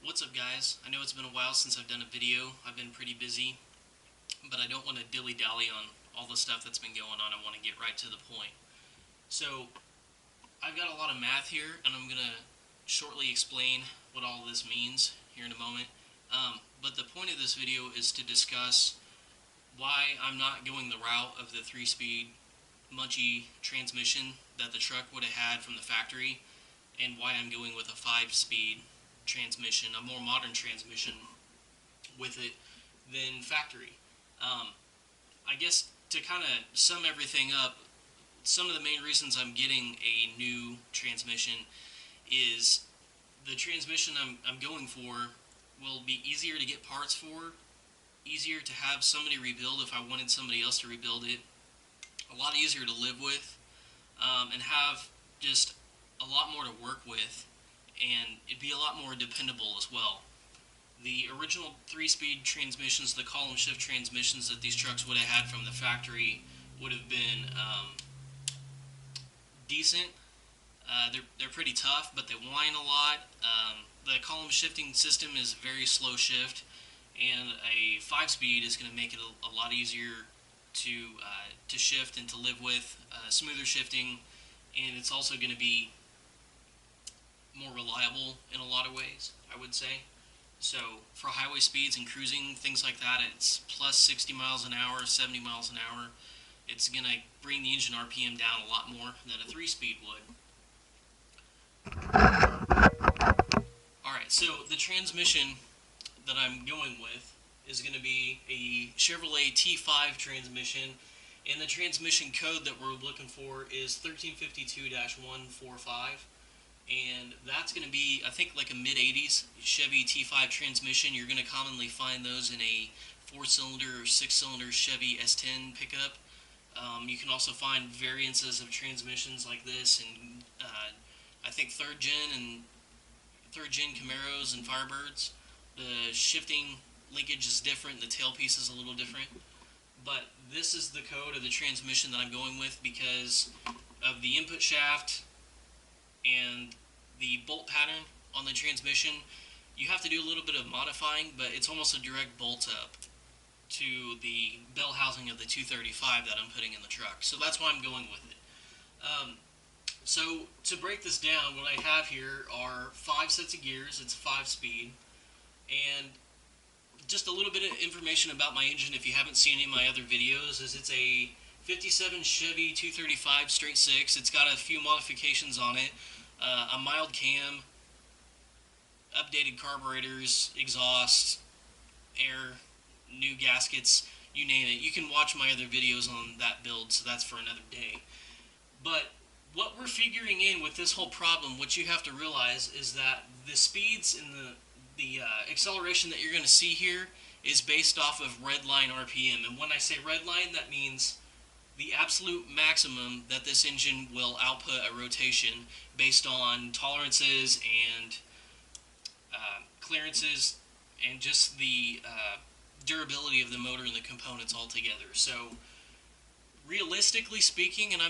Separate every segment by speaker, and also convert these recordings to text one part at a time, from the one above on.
Speaker 1: What's up, guys? I know it's been a while since I've done a video. I've been pretty busy, but I don't want to dilly-dally on all the stuff that's been going on. I want to get right to the point. So, I've got a lot of math here, and I'm going to shortly explain what all this means here in a moment. But the point of this video is to discuss why I'm not going the route of the 3-speed munchy transmission that the truck would have had from the factory, and why I'm going with a 5-speed transmission, a more modern transmission with it than factory. I guess to kind of sum everything up, some of the main reasons I'm getting a new transmission is the transmission I'm going for will be easier to get parts for, easier to have somebody rebuild if I wanted somebody else to rebuild it, a lot easier to live with, and have just a lot more to work with, and it'd be a lot more dependable as well. The original 3-speed transmissions, the column shift transmissions that these trucks would have had from the factory would have been decent. They're pretty tough, but they whine a lot. The column shifting system is very slow shift, and a 5-speed is going to make it a lot easier to shift and to live with, smoother shifting, and it's also going to be more reliable in a lot of ways, I would say. So for highway speeds and cruising, things like that, it's plus 60 miles an hour, 70 miles an hour. It's going to bring the engine RPM down a lot more than a 3-speed would. Alright, so the transmission that I'm going with is going to be a Chevrolet T-5 transmission, and the transmission code that we're looking for is 1352-145. And that's going to be, I think, like a mid-80s Chevy T5 transmission. You're going to commonly find those in a 4-cylinder or 6-cylinder Chevy S10 pickup. You can also find variances of transmissions like this in, I think, 3rd gen Camaros and Firebirds. The shifting linkage is different, the tailpiece is a little different. But this is the code of the transmission that I'm going with because of the input shaft and the bolt pattern on the transmission. You have to do a little bit of modifying, but it's almost a direct bolt up to the bell housing of the 235 that I'm putting in the truck. So that's why I'm going with it. So to break this down, what I have here are 5 sets of gears. It's a 5-speed. And just a little bit of information about my engine, if you haven't seen any of my other videos, is it's a 57 Chevy 235 straight 6. It's got a few modifications on it. A mild cam, updated carburetors, exhaust, air, new gaskets, you name it. You can watch my other videos on that build, so that's for another day. But what we're figuring in with this whole problem, what you have to realize is that the speeds and the acceleration that you're going to see here is based off of redline RPM. And when I say redline, that means the absolute maximum that this engine will output a rotation based on tolerances and clearances and just the durability of the motor and the components altogether. So realistically speaking, and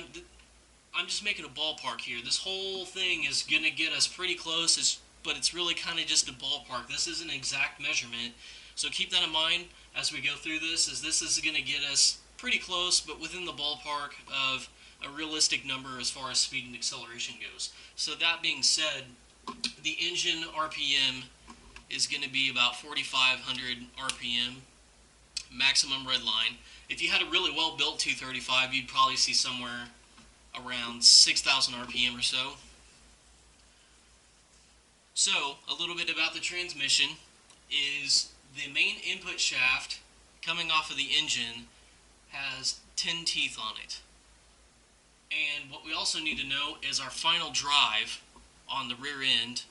Speaker 1: I'm just making a ballpark here, this whole thing is going to get us pretty close, but it's really kind of just a ballpark. This is an exact measurement, so keep that in mind as we go through this, as this is going to get us pretty close, but within the ballpark of a realistic number as far as speed and acceleration goes. So that being said, the engine RPM is going to be about 4,500 RPM, maximum redline. If you had a really well-built 235, you'd probably see somewhere around 6,000 RPM or so. So, a little bit about the transmission is the main input shaft coming off of the engine has 10 teeth on it. And what we also need to know is our final drive on the rear end.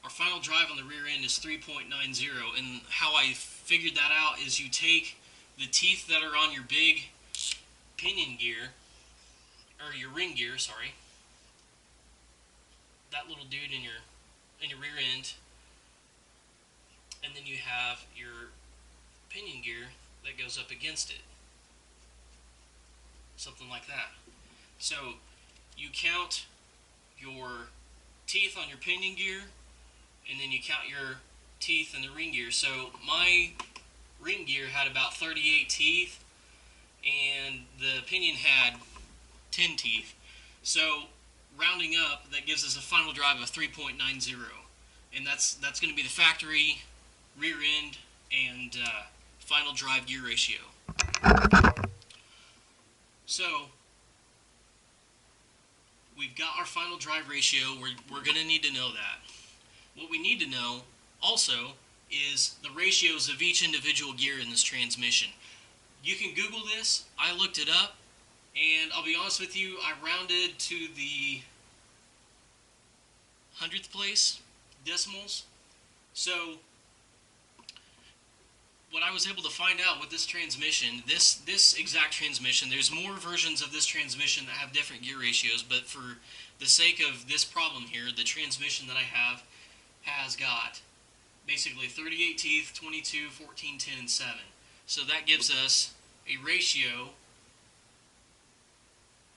Speaker 1: Our final drive on the rear end is 3.90, and how I figured that out is you take the teeth that are on your big pinion gear, or your ring gear, sorry, that little dude in your rear end, and then you have your pinion gear that goes up against it. Something like that. So you count your teeth on your pinion gear, and then you count your teeth in the ring gear. So my ring gear had about 38 teeth, and the pinion had 10 teeth. So rounding up, that gives us a final drive of 3.90, and that's going to be the factory rear end and final drive gear ratio. So we've got our final drive ratio. We're going to need to know that. What we need to know also is the ratios of each individual gear in this transmission. You can Google this. I looked it up, and I'll be honest with you, I rounded to the 100th place decimals. So what I was able to find out with this transmission, this exact transmission, there's more versions of this transmission that have different gear ratios, but for the sake of this problem here, the transmission that I have has got basically 38 teeth, 22, 14, 10, and 7. So that gives us a ratio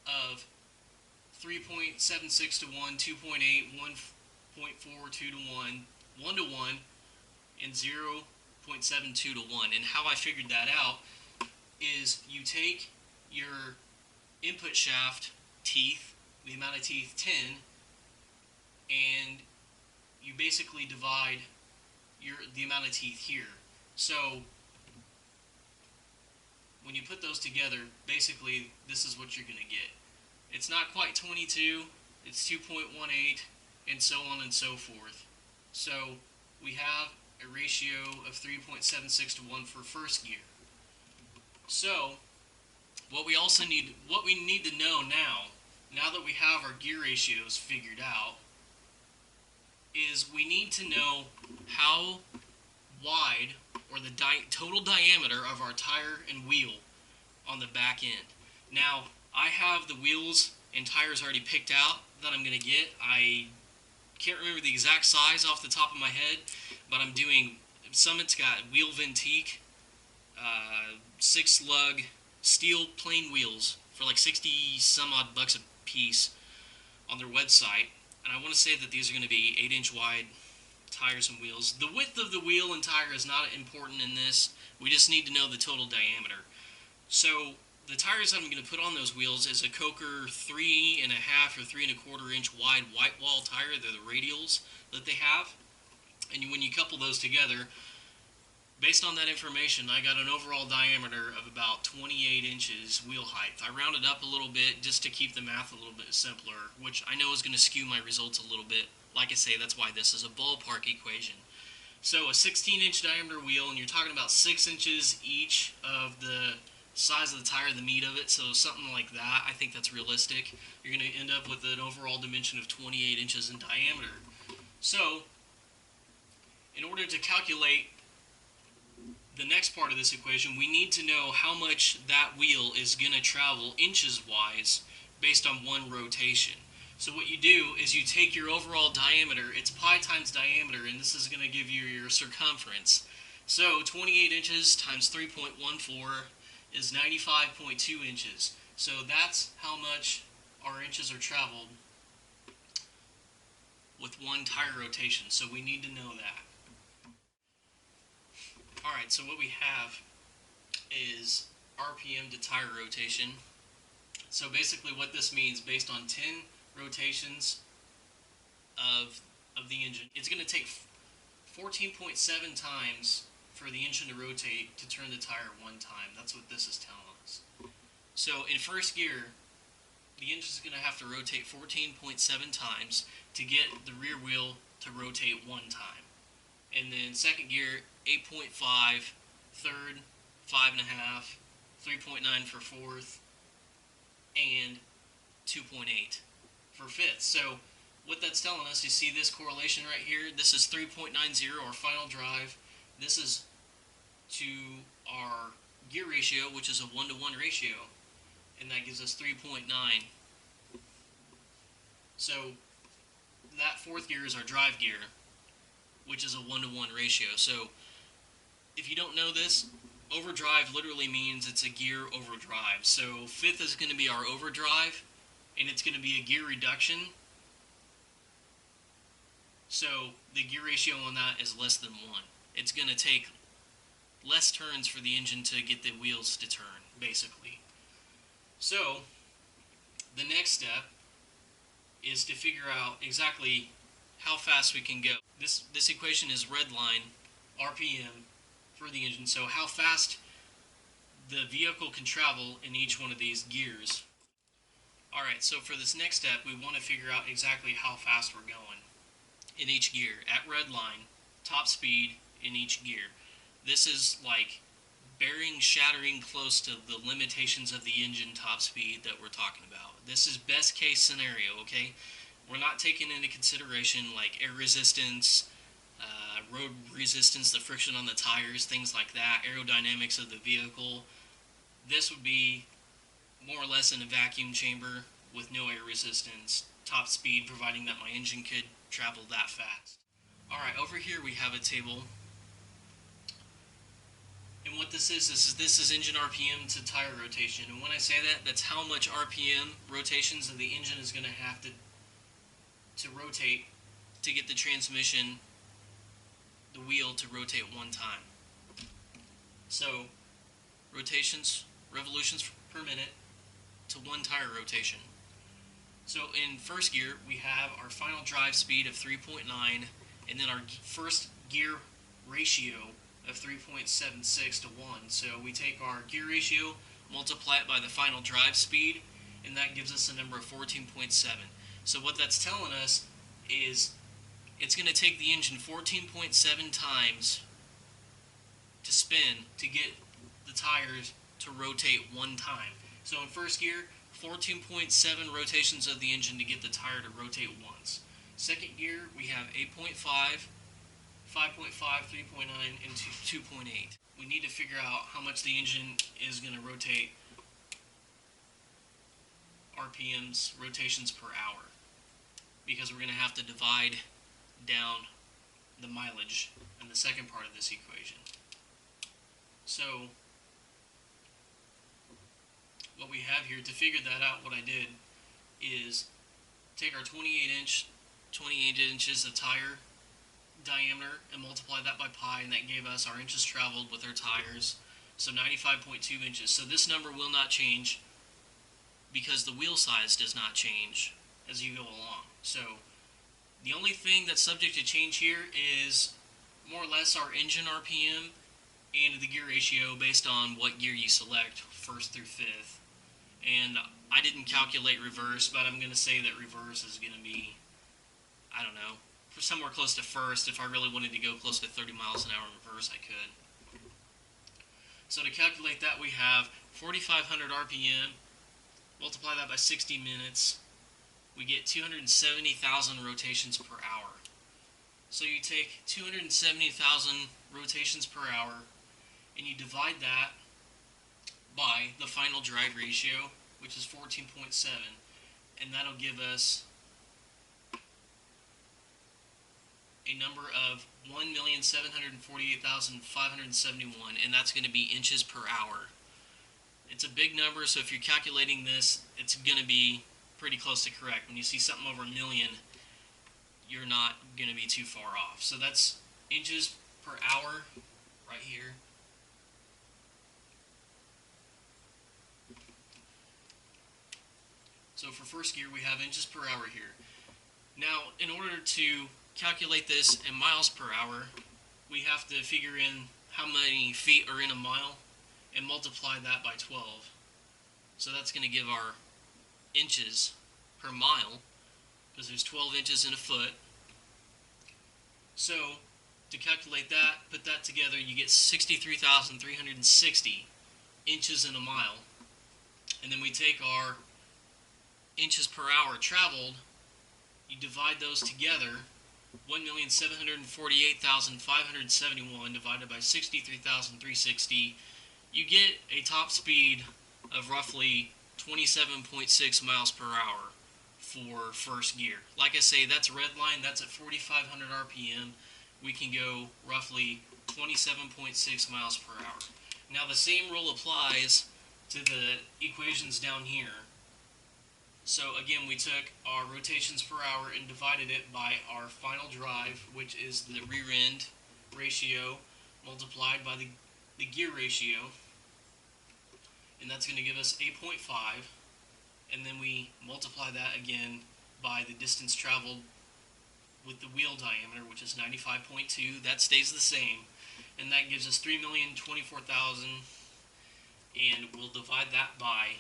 Speaker 1: of 3.76 to 1, 2.8, 1.42 to 1, 1 to 1, and 0.72 to 1. And how I figured that out is you take your input shaft teeth, the amount of teeth 10, and you basically divide the amount of teeth here. So when you put those together, basically this is what you're going to get. It's not quite 22, it's 2.18, and so on and so forth. So we have a ratio of 3.76 to 1 for first gear. So what we need to know now that we have our gear ratios figured out, is we need to know how wide, or the total diameter of our tire and wheel on the back end. Now, I have the wheels and tires already picked out that I'm going to get. I can't remember the exact size off the top of my head, but I'm doing, Summit's got wheel Ventique, 6-lug steel plain wheels for like 60 some odd bucks a piece on their website. And I want to say that these are going to be 8-inch wide tires and wheels. The width of the wheel and tire is not important in this. We just need to know the total diameter. So the tires I'm going to put on those wheels is a Coker 3.5 or 3.25 inch wide white wall tire. They're the radials that they have. And when you couple those together, based on that information, I got an overall diameter of about 28 inches wheel height. I rounded up a little bit just to keep the math a little bit simpler, which I know is going to skew my results a little bit. Like I say, that's why this is a ballpark equation. So a 16-inch diameter wheel, and you're talking about 6 inches each of the size of the tire, the meat of it, so something like that. I think that's realistic. You're going to end up with an overall dimension of 28 inches in diameter. So in order to calculate the next part of this equation, we need to know how much that wheel is going to travel inches-wise based on one rotation. So what you do is you take your overall diameter, it's pi times diameter, and this is going to give you your circumference. So 28 inches times 3.14 is 95.2 inches. So that's how much our inches are traveled with one tire rotation. So we need to know that. Alright, so what we have is RPM to tire rotation. So basically what this means, based on 10 rotations of the engine, it's going to take 14.7 times for the engine to rotate to turn the tire one time. That's what this is telling us. So in first gear, the engine is going to have to rotate 14.7 times to get the rear wheel to rotate one time. And then second gear, 8.5, third, 5.5, 3.9 for fourth, and 2.8 for fifth. So what that's telling us, you see this correlation right here? This is 3.90, our final drive. This is to our gear ratio, which is a 1-to-1 ratio, and that gives us 3.9. So that fourth gear is our drive gear, which is a 1-to-1 ratio. So if you don't know this, overdrive literally means it's a gear overdrive. So fifth is going to be our overdrive, and it's going to be a gear reduction. So the gear ratio on that is less than 1. It's going to take less turns for the engine to get the wheels to turn, basically. So the next step is to figure out exactly how fast we can go. This equation is red line RPM for the engine, so how fast the vehicle can travel in each one of these gears. Alright, so for this next step, we want to figure out exactly how fast we're going in each gear at red line, top speed in each gear. This is like bearing shattering close to the limitations of the engine top speed that we're talking about. This is best case scenario, okay? We're not taking into consideration like air resistance, road resistance, the friction on the tires, things like that, aerodynamics of the vehicle. This would be more or less in a vacuum chamber with no air resistance, top speed, providing that my engine could travel that fast. Alright, over here we have a table. And what this is engine RPM to tire rotation. And when I say that, that's how much RPM rotations that the engine is going to have to rotate to get the transmission, the wheel, to rotate one time. So, revolutions per minute to one tire rotation. So in first gear, we have our final drive speed of 3.9, and then our first gear ratio of 3.76 to 1. So we take our gear ratio, multiply it by the final drive speed, and that gives us a number of 14.7. So what that's telling us is it's going to take the engine 14.7 times to spin to get the tires to rotate one time. So in first gear, 14.7 rotations of the engine to get the tire to rotate once. Second gear, we have 8.5, 5.5, 3.9, and 2.8. We need to figure out how much the engine is going to rotate RPMs, rotations per hour, because we're going to have to divide down the mileage in the second part of this equation. So what we have here, to figure that out, what I did is take our 28 inches of tire diameter and multiply that by pi, and that gave us our inches traveled with our tires, so 95.2 inches. So this number will not change because the wheel size does not change as you go along. So the only thing that's subject to change here is more or less our engine RPM and the gear ratio based on what gear you select, first through fifth. And I didn't calculate reverse, but I'm going to say that reverse is going to be, I don't know, for somewhere close to first. If I really wanted to go close to 30 miles an hour in reverse, I could. So to calculate that, we have 4,500 RPM, multiply that by 60 minutes, we get 270,000 rotations per hour. So you take 270,000 rotations per hour, and you divide that by the final drive ratio, which is 14.7, and that'll give us a number of 1,748,571, and that's going to be inches per hour. It's a big number, so if you're calculating this, it's going to be pretty close to correct. When you see something over a million, you're not going to be too far off. So that's inches per hour right here. So for first gear, we have inches per hour here. Now, in order to calculate this in miles per hour, we have to figure in how many feet are in a mile and multiply that by 12. So that's going to give our inches per mile, because there's 12 inches in a foot. So to calculate that, put that together, you get 63,360 inches in a mile. And then we take our inches per hour traveled, you divide those together, 1,748,571 divided by 63,360, you get a top speed of roughly 27.6 miles per hour for first gear. Like I say, that's red line, that's at 4,500 RPM. We can go roughly 27.6 miles per hour. Now the same rule applies to the equations down here. So again, we took our rotations per hour and divided it by our final drive, which is the rear end ratio multiplied by the gear ratio, and that's going to give us 8.5. And then we multiply that again by the distance traveled with the wheel diameter, which is 95.2. That stays the same, and that gives us 3,024,000. And we'll divide that by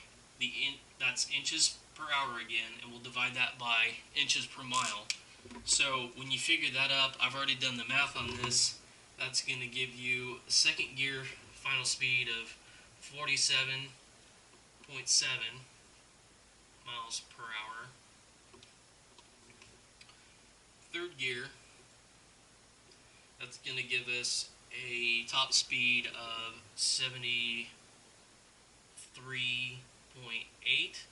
Speaker 1: that's inches per hour again, and we'll divide that by inches per mile. So when you figure that up, I've already done the math on this. That's going to give you a second gear final speed of 47.7 miles per hour. Third gear, that's going to give us a top speed of 73.8.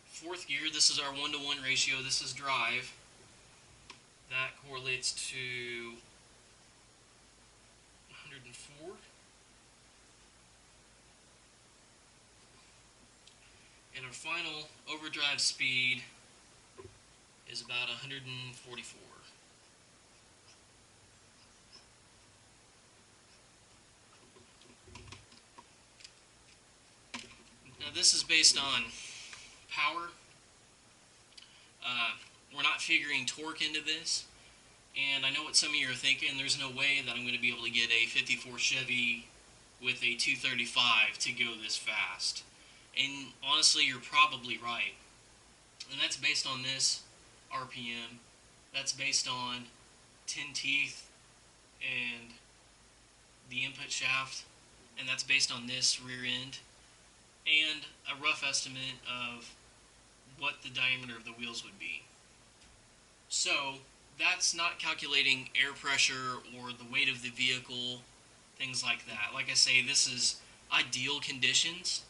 Speaker 1: Fourth gear, this is our 1-to-1 ratio. This is drive. That correlates to 104. And our final overdrive speed is about 144. Now this is based on power. We're not figuring torque into this. And I know what some of you are thinking. There's no way that I'm going to be able to get a 54 Chevy with a 235 to go this fast. And honestly, you're probably right. And that's based on this RPM. That's based on 10 teeth and the input shaft. And that's based on this rear end. And a rough estimate of what the diameter of the wheels would be. So that's not calculating air pressure or the weight of the vehicle, things like that. Like I say, this is ideal conditions,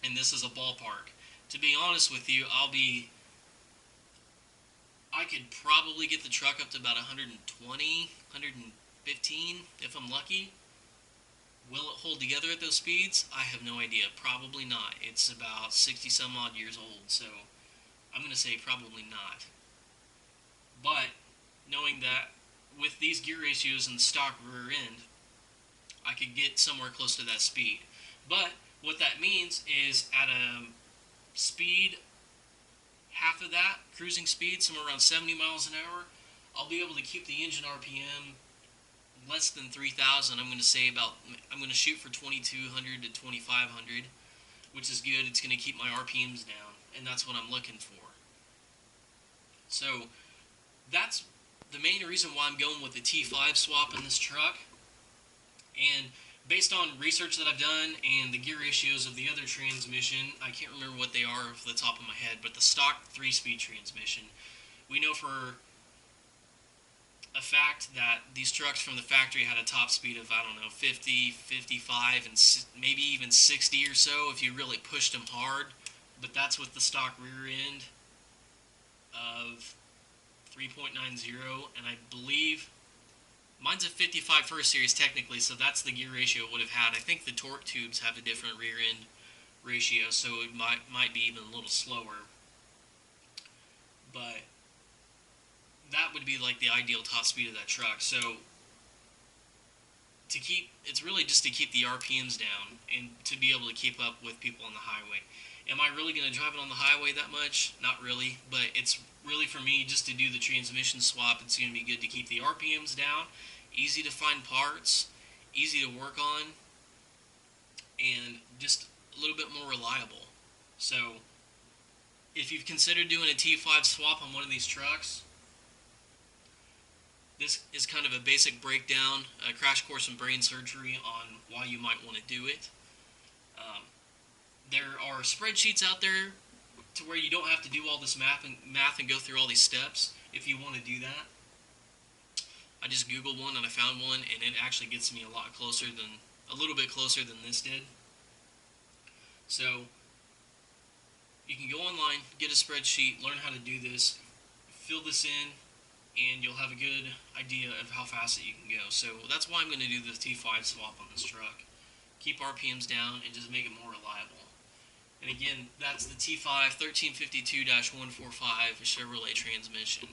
Speaker 1: and this is a ballpark. To be honest with you, I could probably get the truck up to about 120, 115 if I'm lucky. Will it hold together at those speeds? I have no idea. Probably not. It's about 60 some odd years old, so I'm going to say probably not. But knowing that with these gear ratios and the stock rear end, I could get somewhere close to that speed. But what that means is at a speed half of that, cruising speed, somewhere around 70 miles an hour, I'll be able to keep the engine RPM less than 3,000. I'm going to shoot for 2,200 to 2,500, which is good. It's going to keep my RPMs down, and that's what I'm looking for. So that's the main reason why I'm going with the T-5 swap in this truck. And based on research that I've done and the gear ratios of the other transmission, I can't remember what they are off the top of my head, but the stock 3-speed transmission, we know for a fact that these trucks from the factory had a top speed of, 50, 55, and maybe even 60 or so if you really pushed them hard. But that's with the stock rear end of 3.90, and I believe mine's a 55 first series technically, so that's the gear ratio it would have had. I think the torque tubes have a different rear end ratio, so it might be even a little slower. But that would be like the ideal top speed of that truck. So it's really just to keep the RPMs down and to be able to keep up with people on the highway. Am I really going to drive it on the highway that much? Not really, but it's really for me just to do the transmission swap. It's going to be good to keep the RPMs down, easy to find parts, easy to work on, and just a little bit more reliable. So if you've considered doing a T5 swap on one of these trucks, this is kind of a basic breakdown, a crash course in brain surgery on why you might want to do it. There are spreadsheets out there to where you don't have to do all this math and go through all these steps if you want to do that. I just Googled one and I found one, and it actually gets me a little bit closer than this did. So you can go online, get a spreadsheet, learn how to do this, fill this in, and you'll have a good idea of how fast that you can go. So that's why I'm going to do the T5 swap on this truck. Keep RPMs down and just make it more reliable. And again, that's the T5 1352-145 Chevrolet transmission.